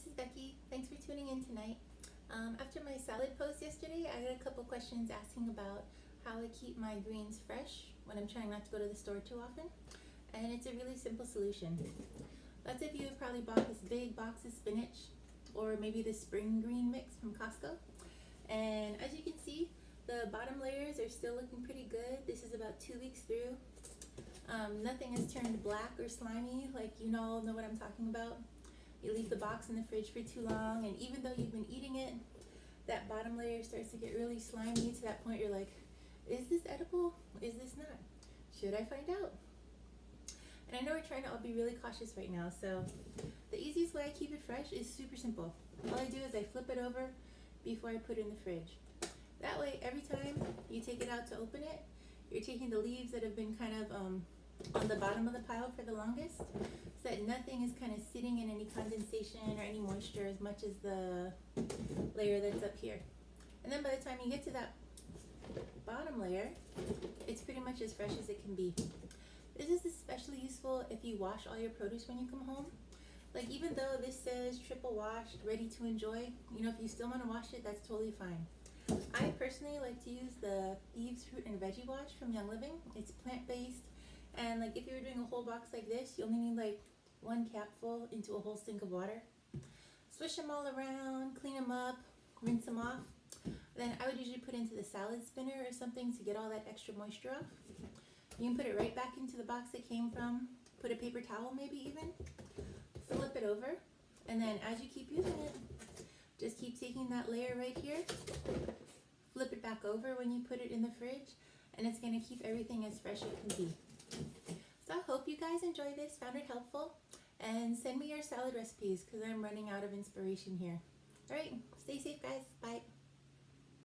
this is Becky. Thanks for tuning in tonight. After my salad post yesterday, I got a couple questions asking about how I keep my greens fresh when I'm trying not to go to the store too often. And it's a really simple solution. Lots of you have probably bought this big box of spinach or maybe the spring green mix from Costco. And as you can see, the bottom layers are still looking pretty good. This is about 2 weeks through. Nothing has turned black or slimy, like you all know what I'm talking about. You leave the box in the fridge for too long, and even though you've been eating it, that bottom layer starts to get really slimy to that point you're like, is this edible? Is this not? Should I find out? And I know we're trying to all be really cautious right now, so the easiest way I keep it fresh is super simple. All I do is I flip it over before I put it in the fridge. That way, every time you take it out to open it, you're taking the leaves that have been kind of on the bottom of the pile for the longest, so that nothing is kind of sitting in any condensation or any moisture as much as the layer that's up here. And then by the time you get to that bottom layer, it's pretty much as fresh as it can be. This is especially useful if you wash all your produce when you come home. Like, even though this says triple washed, ready to enjoy, if you still want to wash it, that's totally fine. I personally like to use the Thieves Fruit and Veggie wash from Young Living. It's plant-based, and like if you were doing a whole box like this, you only need like 1 capful into a whole sink of water. Swish them all around, clean them up, rinse them off. Then I would usually put into the salad spinner or something to get all that extra moisture off. You can put it right back into the box it came from, put a paper towel maybe even, flip it over, and then as you keep using it, just keep taking that layer right here, flip it back over when you put it in the fridge, and it's going to keep everything as fresh as it can be. So I hope you guys enjoy this, found it helpful, and send me your salad recipes because I'm running out of inspiration here. Alright, stay safe guys.